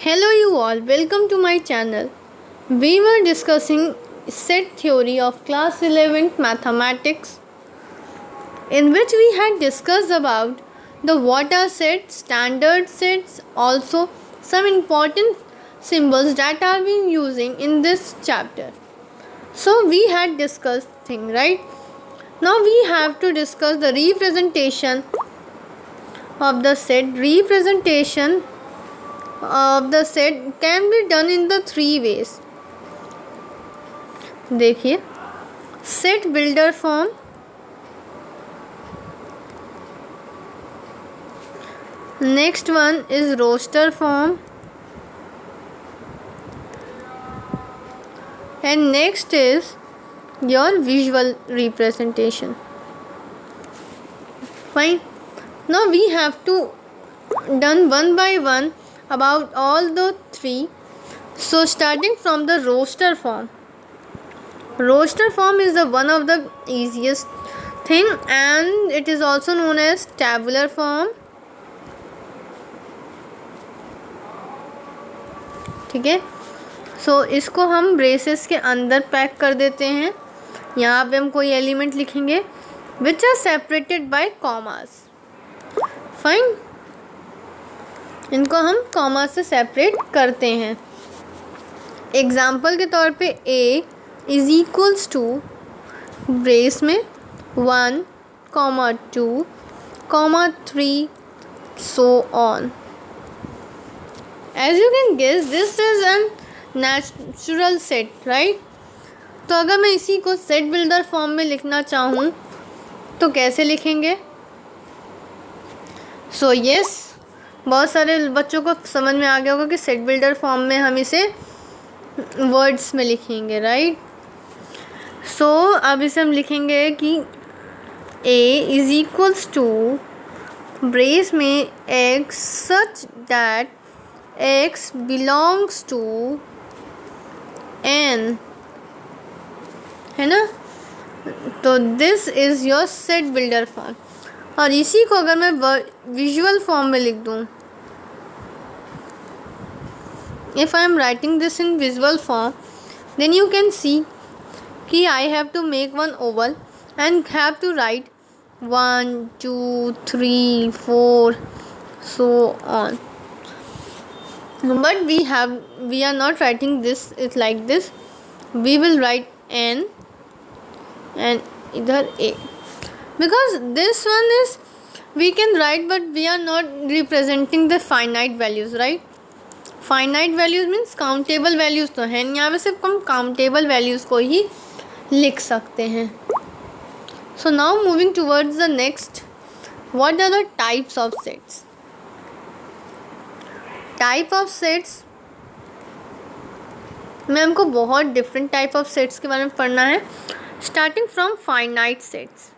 Hello you all, welcome to my channel. We were discussing set theory of class 11th mathematics, in which we had discussed about the what are sets, standard sets, also some important symbols that are being using in this chapter. So we had discussed thing, right? Now we have to discuss the representation of the set. Representation of the set can be done in the three ways. देखिए, set builder form, next one is roster form and next is your visual representation. Fine. Now we have to done one by one about all the three. So starting from the roster form. Roster form is the one of the easiest thing and it is also known as tabular form. ठीक है. सो इसको हम braces के अंदर pack कर देते हैं. यहाँ पे हम कोई एलिमेंट लिखेंगे which are separated by commas. Fine. इनको हम कॉमा से सेपरेट करते हैं. एग्जाम्पल के तौर पे a is equals to brace में 1, 2, 3 so on. As you can guess, this is an natural set, right. तो अगर मैं इसी को सेट बिल्डर फॉर्म में लिखना चाहूँ तो कैसे लिखेंगे? सो यस, बहुत सारे बच्चों को समझ में आ गया होगा कि सेट बिल्डर फॉर्म में हम इसे वर्ड्स में लिखेंगे, राइट. सो अब इसे हम लिखेंगे कि a is equals to brace में x such that x belongs to n, है ना. तो this is your set builder form. और इसी को अगर मैं विजुअल फॉर्म में लिख दूँ, if I am writing this in visual form, then you can see कि I have to make one oval and have to write 1, 2, 3, 4 so on. But we are not writing this it's like this. We will write n and either a, because this one is we can write but we are not representing the finite values, right. Finite values means countable values तो है, यहाँ पे सिर्फ हम countable values को ही लिख सकते हैं. So now moving towards the next, what are the types of sets? Type of sets में हमको बहुत डिफरेंट टाइप ऑफ सेट्स के बारे में पढ़ना है. Starting from finite sets.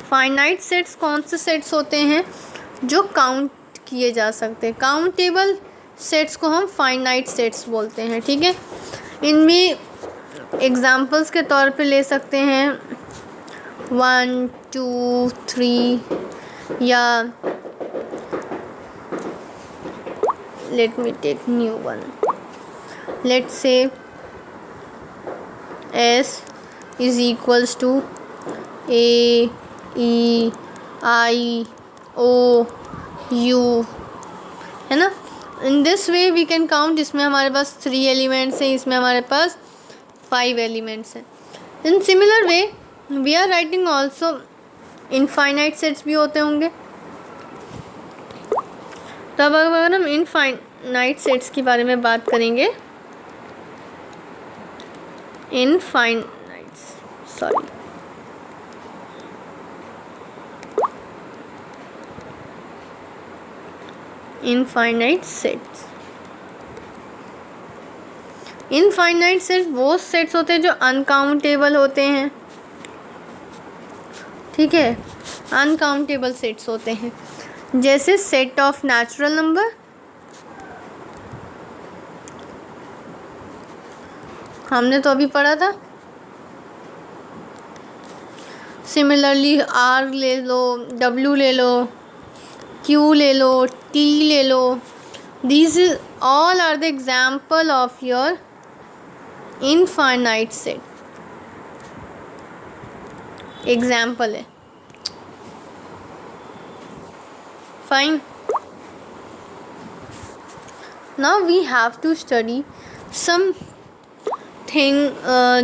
Finite sets कौन से सेट्स होते हैं? जो काउंट किए जा सकते हैं. काउंटेबल सेट्स को हम फाइनाइट सेट्स बोलते हैं, ठीक है. इनमें एग्जांपल्स के तौर पे ले सकते हैं 1, 2, 3 या let me take new one. Let's say S is equals to A, E, I, O, U, है ना. In this way we can count. इसमें हमारे पास 3 एलिमेंट्स हैं, इसमें हमारे पास 5 एलिमेंट्स हैं. In similar way we are writing also infinite sets भी होते होंगे. तब अगर हम इनफाइनाइट सेट्स के बारे में बात करेंगे, इनफाइनाइट सेट्स. इनफाइनाइट सेट्स वो सेट्स होते हैं जो अनकाउंटेबल होते हैं, ठीक है. अनकाउंटेबल सेट्स होते हैं जैसे सेट ऑफ नेचुरल नंबर, हमने तो अभी पढ़ा था. सिमिलरली R ले लो, W ले लो, Q ले लो, T ले लो. These all are the example of your infinite set. Example है. Fine. Now we have to study some thing.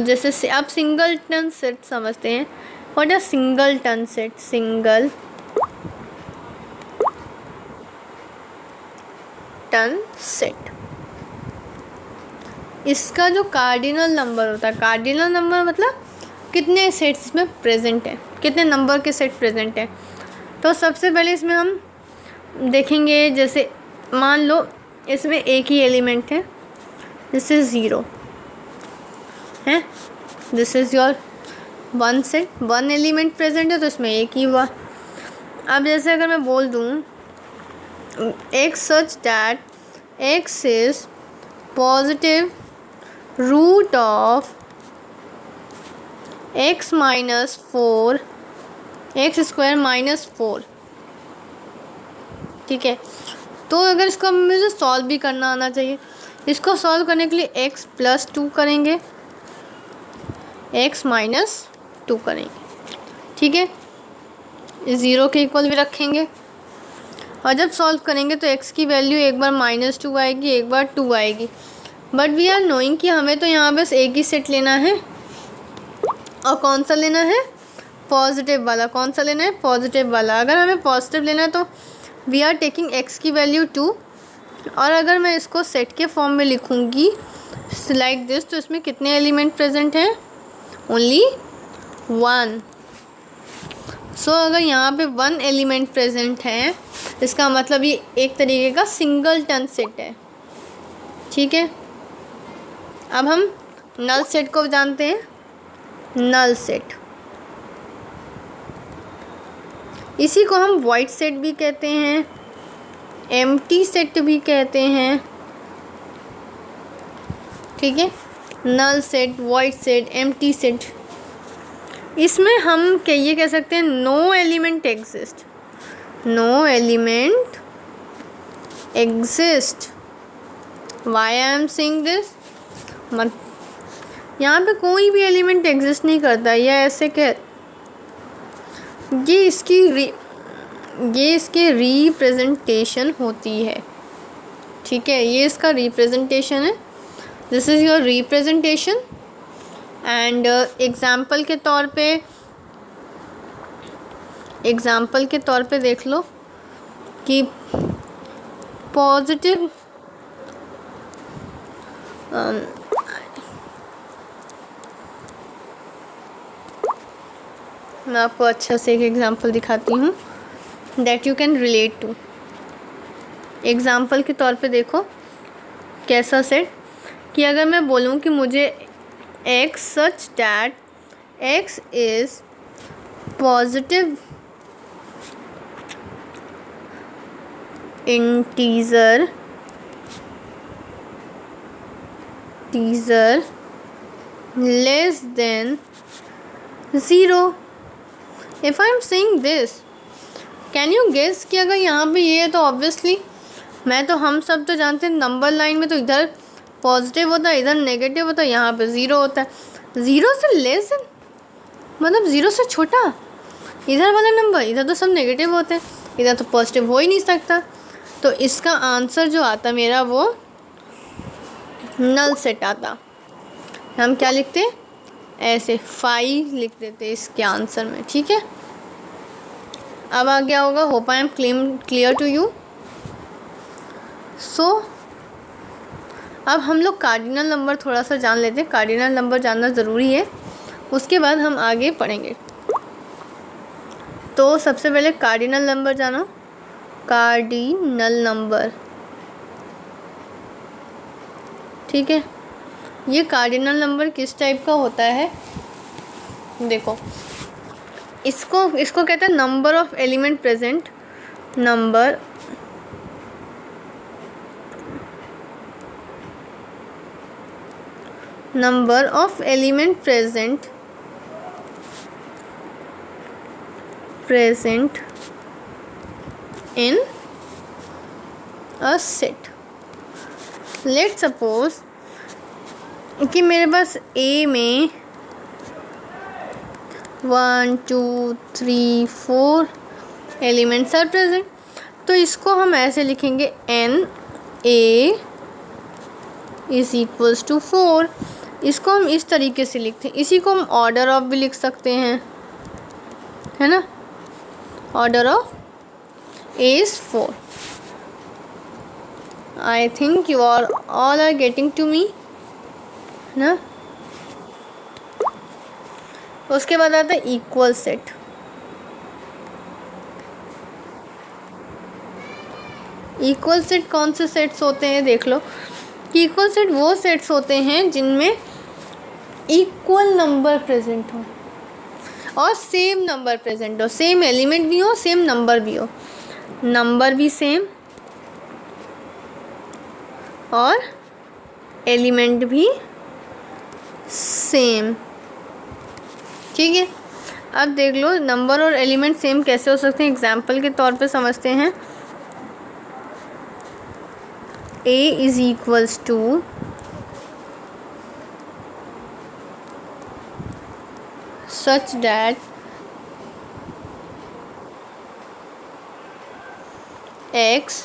जैसे अब सिंगलटन सेट समझते हैं. What is singleton set? Singleton set. इसका जो कार्डिनल नंबर होता है, कार्डिनल नंबर मतलब कितने सेट्स इसमें प्रेजेंट हैं, कितने नंबर के सेट प्रेजेंट हैं. तो सबसे पहले इसमें हम देखेंगे, जैसे मान लो इसमें एक ही एलिमेंट है, दिस इज़ 0 है, this is your one set, one element present है तो इसमें एक ही हुआ. अब जैसे अगर मैं बोल दूँ x such that x is positive root of x minus 4 x square minus 4. ठीक है, तो अगर इसको मुझे सॉल्व भी करना आना चाहिए. इसको सॉल्व करने के लिए x प्लस 2 करेंगे, x माइनस 2 करेंगे. ठीक है, 0 के इक्वल भी रखेंगे और जब सॉल्व करेंगे तो x की वैल्यू एक बार -2 आएगी, एक बार 2 आएगी. बट वी आर नोइंग कि हमें तो यहाँ बस एक ही सेट लेना है. और कौन सा लेना है? पॉजिटिव वाला. कौन सा लेना है? पॉजिटिव वाला. अगर हमें पॉजिटिव लेना है तो वी आर टेकिंग x की वैल्यू 2. और अगर मैं इसको सेट के फॉर्म में लिखूँगी लाइक दिस, तो इसमें कितने एलिमेंट प्रेजेंट हैं? ओनली 1. सो अगर यहाँ पे 1 एलिमेंट प्रेजेंट है, इसका मतलब ये एक तरीके का सिंगलटन सेट है. ठीक है, अब हम नल सेट को जानते हैं. नल सेट, इसी को हम वॉइड सेट भी कहते हैं, एम्प्टी सेट भी कहते हैं. ठीक है, null set, void set, empty set. इसमें हम ये कह सकते हैं no element exist. No element exist. Why I am saying this? मत यहाँ पे कोई भी एलिमेंट एग्जिस्ट नहीं करता. या ऐसे कह, ये इसकी रिप्रेजेंटेशन होती है. ठीक है, ये इसका रिप्रेजेंटेशन है. This is your representation. And example के तौर पे देख लो कि पॉजिटिव मैं आपको अच्छा से एक एग्ज़ाम्पल दिखाती हूँ that you can relate to. Example के तौर पे देखो कैसा सेट, कि अगर मैं बोलूँ कि मुझे x such that x is positive integer less than 0. If I am saying this, can you guess कि अगर यहाँ पे ये है तो ऑब्वियसली हम सब तो जानते हैं नंबर लाइन में तो इधर पॉजिटिव होता है, इधर नेगेटिव होता है, यहाँ पे 0 होता है. 0 से लेस देन मतलब 0 से छोटा. इधर वाला नंबर, इधर तो सब नेगेटिव होते हैं, इधर तो पॉजिटिव हो ही नहीं सकता. तो इसका आंसर जो आता मेरा वो नल सेट आता. हम क्या लिखते? ऐसे 5 लिख देते इसके आंसर में. ठीक है, अब आ गया होगा. Hope I am clear to you. So अब हम लोग कार्डिनल नंबर थोड़ा सा जान लेते हैं. कार्डिनल नंबर जानना ज़रूरी है, उसके बाद हम आगे पढ़ेंगे. तो सबसे पहले कार्डिनल नंबर जानो. कार्डिनल नंबर, ठीक है, ये कार्डिनल नंबर किस टाइप का होता है? देखो, इसको कहते हैं number of element present. Number of element present in a set. Let's suppose कि मेरे पास A में 1 2 3 4 एलिमेंट्स आर प्रेजेंट। तो इसको हम ऐसे लिखेंगे n a is equals to 4। इसको हम इस तरीके से लिखते हैं। इसी को हम ऑर्डर ऑफ भी लिख सकते हैं, है ना। Order of a is 4। I think you are all are getting to me, है ना। उसके बाद आता है इक्वल सेट। इक्वल सेट कौन से सेट्स होते हैं, देख लो कि इक्वल सेट वो सेट्स होते हैं जिनमें इक्वल नंबर प्रेजेंट हो और सेम नंबर प्रेजेंट हो, सेम एलिमेंट भी हो, सेम नंबर भी हो, नंबर भी सेम और एलिमेंट भी सेम। ठीक है, अब देख लो नंबर और एलिमेंट सेम कैसे हो सकते हैं, एग्जाम्पल के तौर पे समझते हैं। a is equals to such that x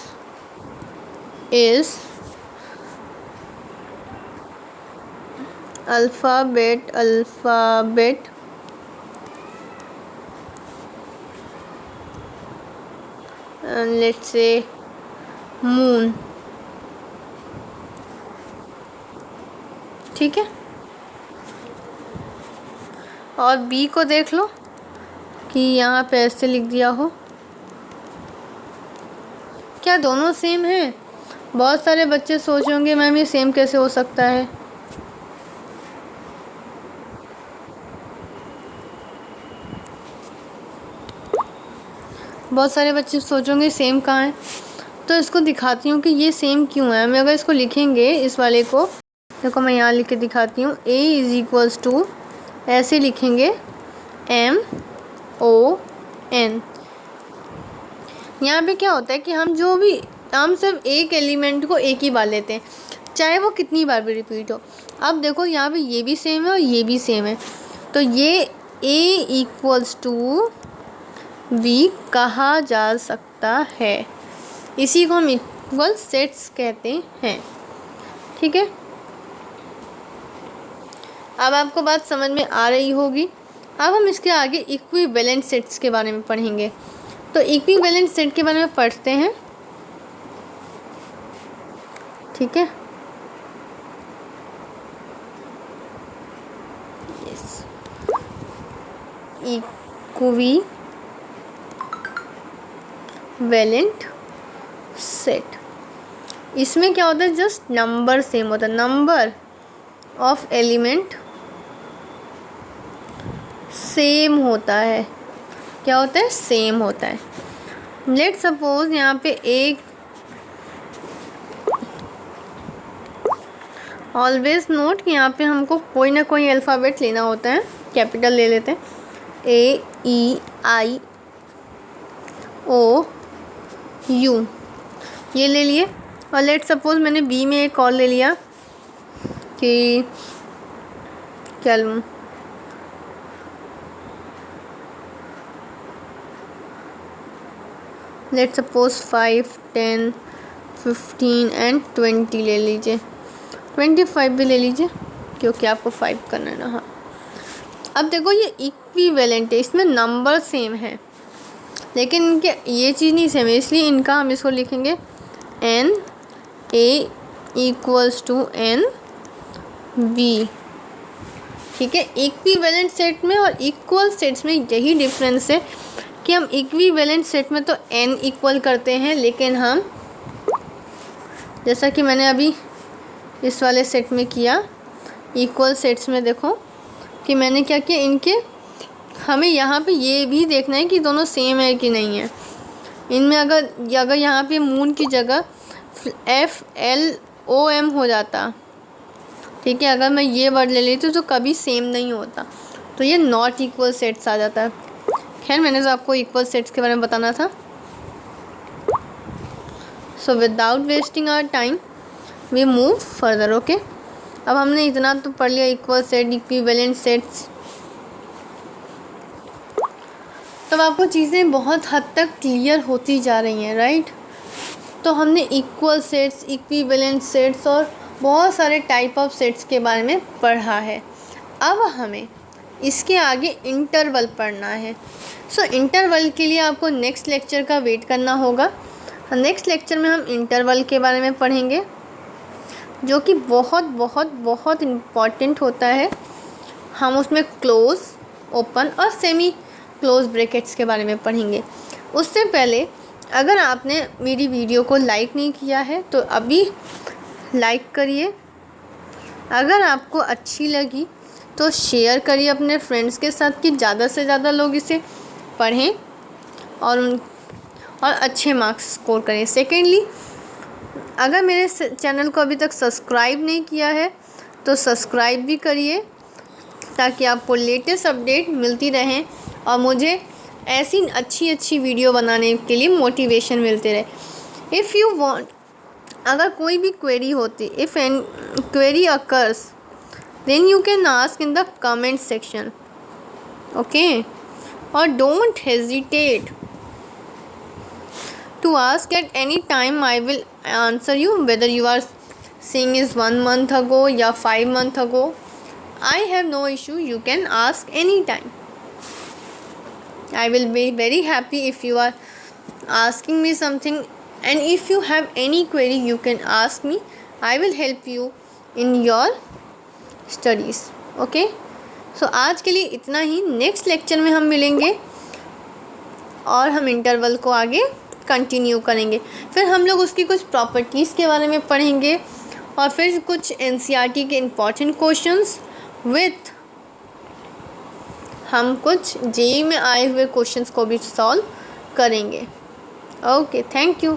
is alphabet and let's say moon। ठीक है, और b को देख लो कि यहाँ पे ऐसे लिख दिया हो। क्या दोनों सेम हैं? बहुत सारे बच्चे सोच होंगे मैम ये सेम कैसे हो सकता है। बहुत सारे बच्चे सोचोगे सेम कहाँ है, तो इसको दिखाती हूँ कि ये सेम क्यों है। मैं अगर इसको लिखेंगे इस वाले को, देखो मैं यहाँ लिख के दिखाती हूँ। a इज इक्वल्स टू ऐसे लिखेंगे M O N। यहाँ पे क्या होता है कि हम सिर्फ एक एलिमेंट को एक ही बार लेते हैं, चाहे वो कितनी बार भी रिपीट हो। अब देखो यहाँ पे ये भी सेम है और ये भी सेम है, तो ये a इक्वल्स टू b कहा जा सकता है। इसी को हम इक्वल सेट्स कहते हैं। ठीक है, अब आपको बात समझ में आ रही होगी। अब हम इसके आगे इक्विवेलेंट सेट्स के बारे में पढ़ेंगे। तो इक्विवेलेंट सेट के बारे में पढ़ते हैं। ठीक है, यस, इक्विवेलेंट सेट। इसमें क्या होता है, जस्ट नंबर सेम होता है, नंबर ऑफ एलिमेंट सेम होता है। क्या होता है, सेम होता है। लेट सपोज यहाँ पे एक, ऑलवेज नोट कि यहाँ पे हमको कोई ना कोई अल्फ़ाबेट लेना होता है। कैपिटल ले लेते हैं, A E I O U, ये ले लिए। और लेट सपोज मैंने B में एक और ले लिया कि क्या लूँ, लेट सपोज 5 10 15 एंड 20 ले लीजिए, 25 भी ले लीजिए क्योंकि आपको 5 करना है ना। हाँ, अब देखो ये इक्विवेलेंट है, इसमें नंबर सेम है लेकिन इनके ये चीज़ नहीं सेम है, इसलिए इनका हम इसको लिखेंगे N A equals to N B। ठीक है, इक्विवेलेंट सेट में और इक्वल सेट्स में यही डिफरेंस है कि हम इक्विवेलेंट सेट में तो n इक्वल करते हैं, लेकिन हम जैसा कि मैंने अभी इस वाले सेट में किया, इक्वल सेट्स में देखो कि मैंने क्या किया, इनके हमें यहाँ पे ये भी देखना है कि दोनों सेम है कि नहीं है। इनमें अगर यहाँ पे मून की जगह FLOM हो जाता, ठीक है, अगर मैं ये वर्ड ले लेती तो कभी सेम नहीं होता, तो ये नॉट इक्वल सेट्स आ जाता है। खैर मैंने तो आपको इक्वल सेट्स के बारे में बताना था। So without wasting our time we move further. Okay, अब हमने इतना तो पढ़ लिया, इक्वल सेट, इक्विवेलेंट सेट्स. तब आपको चीज़ें बहुत हद तक क्लियर होती जा रही हैं, राइट. तो हमने इक्वल सेट्स, इक्विवेलेंट सेट्स और बहुत सारे टाइप ऑफ सेट्स के बारे में पढ़ा है. अब हमें इसके आगे इंटरवल पढ़ना है. सो इंटरवल के लिए आपको नेक्स्ट लेक्चर का वेट करना होगा. नेक्स्ट लेक्चर में हम इंटरवल के बारे में पढ़ेंगे, जो कि बहुत बहुत बहुत इम्पॉर्टेंट होता है. हम उसमें क्लोज, ओपन और सेमी क्लोज ब्रैकेट्स के बारे में पढ़ेंगे. उससे पहले अगर आपने मेरी वीडियो को लाइक नहीं किया है तो अभी लाइक करिए. अगर आपको अच्छी लगी तो शेयर करिए अपने फ्रेंड्स के साथ कि ज़्यादा से ज़्यादा लोग इसे पढ़ें और अच्छे मार्क्स स्कोर करें. सेकेंडली, अगर मेरे चैनल को अभी तक सब्सक्राइब नहीं किया है तो सब्सक्राइब भी करिए, ताकि आपको लेटेस्ट अपडेट मिलती रहें और मुझे ऐसी अच्छी अच्छी वीडियो बनाने के लिए मोटिवेशन मिलते रहे. इफ़ यू वांट, अगर कोई भी क्वेरी होती, if an query occurs, then you can ask in the comment section. Okay, और don't hesitate to ask at any time. I will answer you, whether you are seeing is 1 month ago या 5 month ago. I have no issue, you can ask anytime. I will be very happy if you are asking me something, and if you have any query you can ask me. I will help you in your studies. Okay, so आज के लिए इतना ही. Next lecture में हम मिलेंगे और हम interval को आगे कंटिन्यू करेंगे. फिर हम लोग उसकी कुछ प्रॉपर्टीज़ के बारे में पढ़ेंगे और फिर कुछ एनसीईआरटी के इम्पॉर्टेंट क्वेश्चंस विथ हम कुछ जेईई में आए हुए क्वेश्चंस को भी सॉल्व करेंगे. Okay, thank you.